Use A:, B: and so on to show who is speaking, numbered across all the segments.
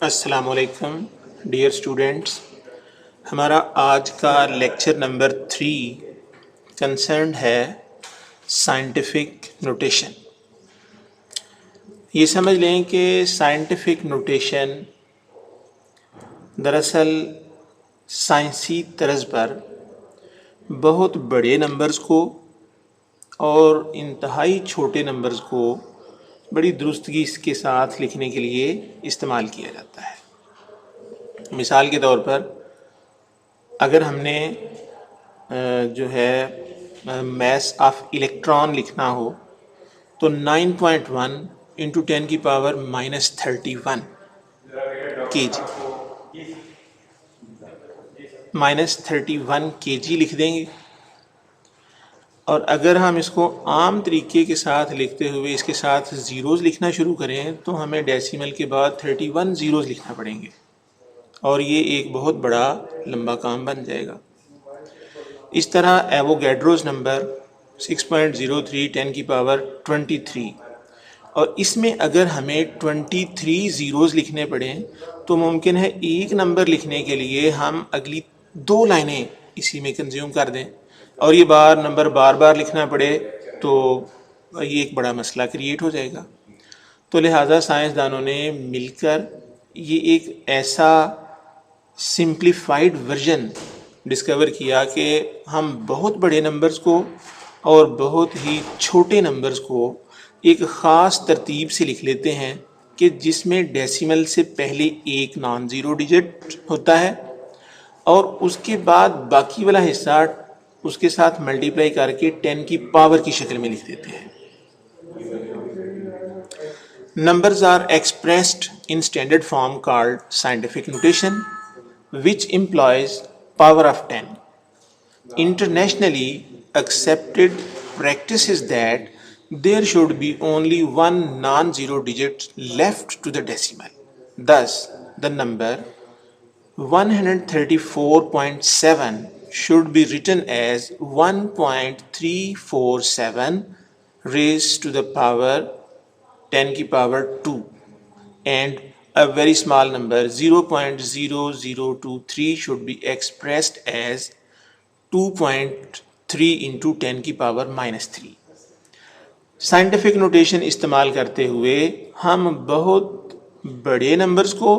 A: अस्सलामुअलैकुम dear students. हमारा आज का लेक्चर नंबर 3 कंसर्न है साइंटिफिक नोटेशन। ये समझ लें कि साइंटिफिक नोटेशन दरअसल साइंसी तर्ज पर बहुत बड़े नंबर्स को और इंतहाई छोटे नंबर्स को बड़ी दुरुस्तगी के साथ लिखने के लिए इस्तेमाल किया जाता है। मिसाल के तौर पर अगर हमने जो है मैथ्स ऑफ इलेक्ट्रॉन लिखना हो तो 9.1 इंटू 10⁻31 kg -31 kg लिख देंगे। और अगर हम इसको आम तरीके के साथ लिखते हुए इसके साथ ज़ीरोज़ लिखना शुरू करें तो हमें डेसिमल के बाद 31 ज़ीरोज़ लिखना पड़ेंगे और ये एक बहुत बड़ा लंबा काम बन जाएगा। इस तरह एवोगैड्रोस नंबर 6.03 10⁻23 और इसमें अगर हमें 23 ज़ीरोज़ लिखने पड़ें तो मुमकिन है एक नंबर लिखने के लिए हम अगली 2 लाइनें इसी में कंज्यूम कर दें और ये नंबर बार बार लिखना पड़े तो ये एक बड़ा मसला क्रिएट हो जाएगा। तो लिहाजा साइंसदानों ने मिलकर ये एक ऐसा सिंप्लीफाइड वर्जन डिस्कवर किया कि हम बहुत बड़े नंबर्स को और बहुत ही छोटे नंबर्स को एक ख़ास तरतीब से लिख लेते हैं कि जिसमें डेसिमल से पहले एक नॉन ज़ीरो डिजिट होता है और उसके बाद बाकी वाला हिस्सा उसके साथ मल्टीप्लाई करके 10 की पावर की शक्ल में लिख देते हैं। Numbers are expressed in standard form called scientific notation, which employs power of 10. Internationally accepted practice is that there should be only one non-zero digit left to the decimal. Thus, the number 134.7 should be written as 1.347 raised to the power 10 की power 2 and a very small number 0.0023 should be expressed as 2.3 into 10 की power -3। Scientific notation इस्तेमाल करते हुए हम बहुत बड़े numbers को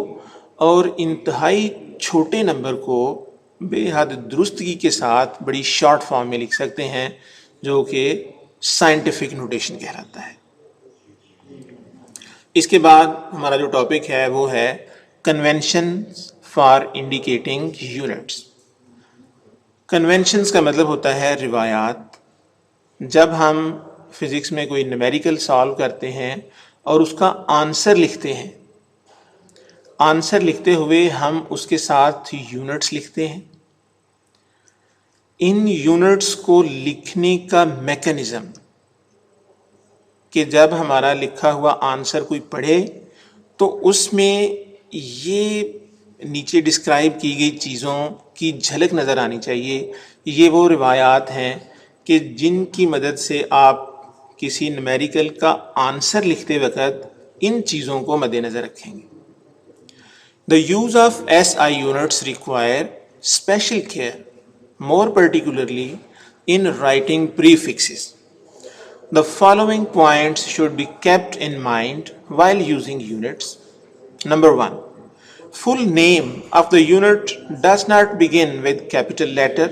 A: और इंतहाई छोटे नंबर को बेहद दुरुस्तगी के साथ बड़ी शॉर्ट फॉर्म में लिख सकते हैं जो कि साइंटिफिक नोटेशन कहलाता है। इसके बाद हमारा जो टॉपिक है वो है convention for indicating units. Conventions का मतलब होता है रिवायात। जब हम फिज़िक्स में कोई न्यूमेरिकल सॉल्व करते हैं और उसका आंसर लिखते हैं, आंसर लिखते हुए हम उसके साथ यूनिट्स लिखते हैं। इन यूनिट्स को लिखने का मैकेनिज़्म कि जब हमारा लिखा हुआ आंसर कोई पढ़े तो उसमें ये नीचे डिस्क्राइब की गई चीज़ों की झलक नज़र आनी चाहिए। ये वो रिवायात हैं कि जिनकी मदद से आप किसी न्यूमेरिकल का आंसर लिखते वक्त इन चीज़ों को मद्देनज़र रखेंगे। The use of SI units require special care, more particularly in writing prefixes. The following points should be kept in mind while using units. Number 1. Full name of the unit does not begin with capital letter,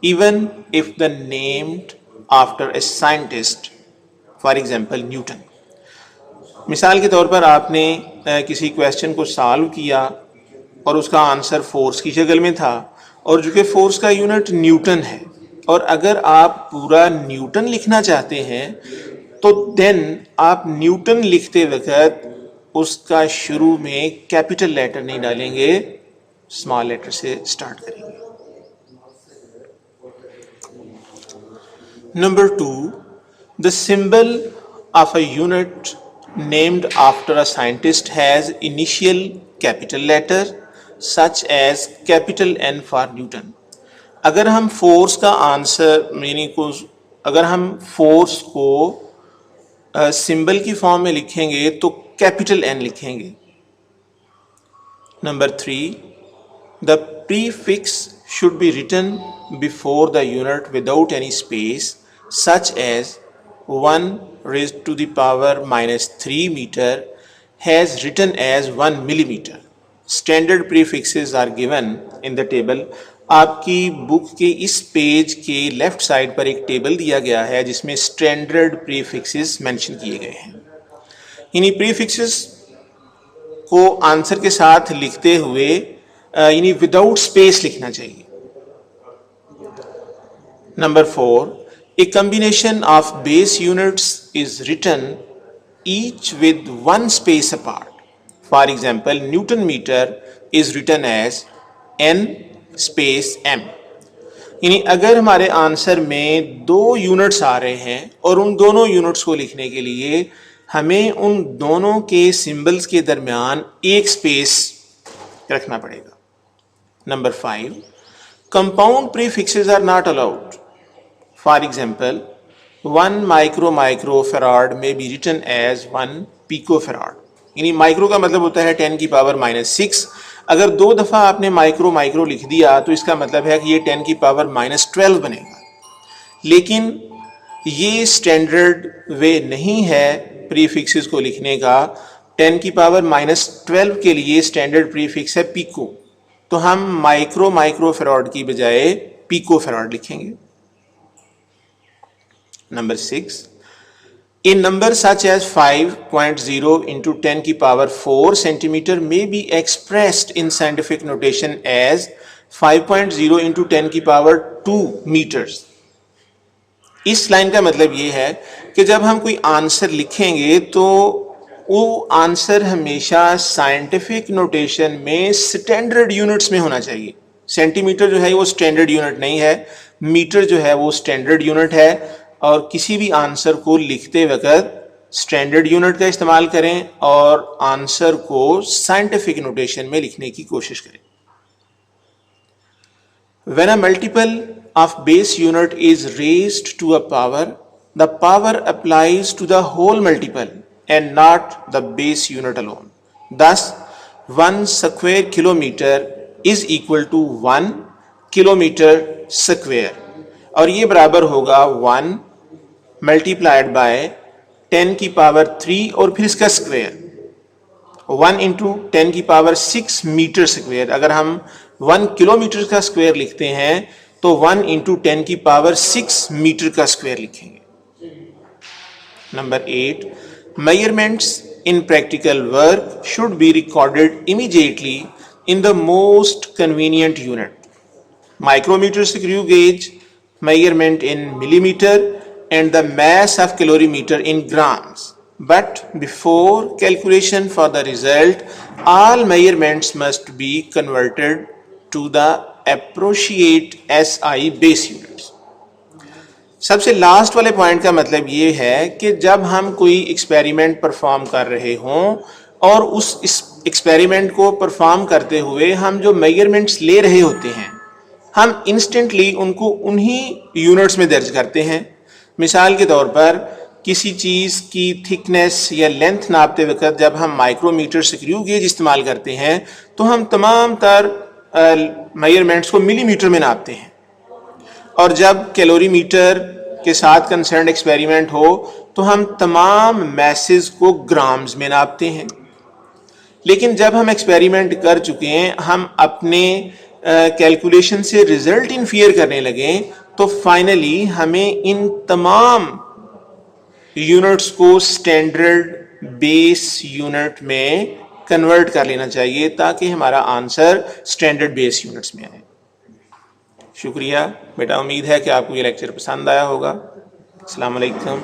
A: even if the named after a scientist, for example Newton. मिसाल के तौर पर आपने किसी question को solve किया और उसका आंसर फोर्स की शक्ल में था और जो कि फोर्स का यूनिट न्यूटन है और अगर आप पूरा न्यूटन लिखना चाहते हैं तो देन आप न्यूटन लिखते वक्त उसका शुरू में कैपिटल लेटर नहीं डालेंगे, स्मॉल लेटर से स्टार्ट करेंगे। Number 2, the symbol of a unit named after a scientist has initial capital letter such as capital N for Newton. अगर हम फोर्स का आंसर अगर हम फोर्स को सिंबल की फॉर्म में लिखेंगे तो कैपिटल N लिखेंगे Number 3, the prefix should be written before the unit without any space, such as 1 raised to the power minus 3 meter has written as 1 millimeter. Standard prefixes are given in the table. आपकी book के इस page के left side पर एक table दिया गया है जिसमें स्टैंडर्ड प्रीफिक्सेस मेंशन किए गए हैं. इन्हीं प्रीफिक्सेस को आंसर के साथ लिखते हुए यानी विदाउट स्पेस लिखना चाहिए. Number 4, a combination of base units is written each with one space apart. For example, Newton meter is written as N space M. यानी अगर हमारे आंसर में 2 यूनिट्स आ रहे हैं और उन दोनों यूनिट्स को लिखने के लिए हमें उन दोनों के सिंबल्स के दरमियान एक स्पेस रखना पड़ेगा. Number 5, compound prefixes are not allowed. For example, 1 microfarad may be written as 1 picofarad. यानी माइक्रो का मतलब होता है 10 की पावर -6. अगर 2 दफ़ा आपने माइक्रो लिख दिया तो इसका मतलब है कि ये 10 की पावर -12 बनेगा. लेकिन ये स्टैंडर्ड वे नहीं है प्रीफिक्सेस को लिखने का. 10 की पावर -12 के लिए स्टैंडर्ड प्रीफिक्स है पिको, तो हम माइक्रोफेराड की बजाय पिकोफेराड लिखेंगे. Number 6, a number such as 5.0 into 10 की power 4 centimeter may be expressed in scientific notation as 5.0 into 10 की power 2 meters. इस लाइन का मतलब ये है कि जब हम कोई आंसर लिखेंगे तो वो आंसर हमेशा साइंटिफिक नोटेशन में स्टैंडर्ड यूनिट्स में होना चाहिए. सेंटीमीटर जो है वो स्टैंडर्ड यूनिट नहीं है, मीटर जो है वो स्टैंडर्ड यूनिट है. और किसी भी आंसर को लिखते वक्त स्टैंडर्ड यूनिट का इस्तेमाल करें और आंसर को साइंटिफिक नोटेशन में लिखने की कोशिश करें. When a multiple of base unit is raised to a power, the power applies to the whole multiple and not the base unit alone. Thus, 1 square kilometer is equal to 1 kilometer square. और ये बराबर होगा 1 multiplied by 10 की power 3 और फिर इसका square 1 into 10 की power 6 metre square. अगर हम 1 किलोमीटर का स्क्वायर लिखते हैं तो 1 इंटू 10 की पावर 6 मीटर का स्क्वायर लिखेंगे. Number 8, measurements in practical work should be recorded immediately in the most convenient unit. Micrometer screw gauge measurement in millimeter and the mass of calorimeter in grams. But before calculation for the result, all measurements must be converted to the appropriate SI base units. सबसे last वाले point का मतलब ये है कि जब हम कोई एक्सपेरिमेंट परफॉर्म कर रहे हों और उस एक्सपेरिमेंट को परफॉर्म करते हुए हम जो मेजरमेंट्स ले रहे होते हैं हम इंस्टेंटली उनको उन्हीं यूनिट्स में दर्ज करते हैं. मिसाल के तौर पर किसी चीज़ की थिकनेस या लेंथ नापते वक्त जब हम माइक्रोमीटर स्क्रू गेज इस्तेमाल करते हैं तो हम तमाम तर मेजरमेंट्स को मिलीमीटर में नापते हैं. और जब कैलोरीमीटर के साथ कंसर्न एक्सपेरिमेंट हो तो हम तमाम मैसेज को ग्राम्स में नापते हैं. लेकिन जब हम एक्सपेरिमेंट कर चुके हैं हम अपने कैलकुलेशन से रिजल्ट इन्फियर करने लगे तो फाइनली हमें इन तमाम यूनिट्स को स्टैंडर्ड बेस यूनिट में कन्वर्ट कर लेना चाहिए ताकि हमारा आंसर स्टैंडर्ड बेस यूनिट्स में आए. शुक्रिया बेटा, उम्मीद है कि आपको ये लेक्चर पसंद आया होगा. अस्सलाम वालेकुम.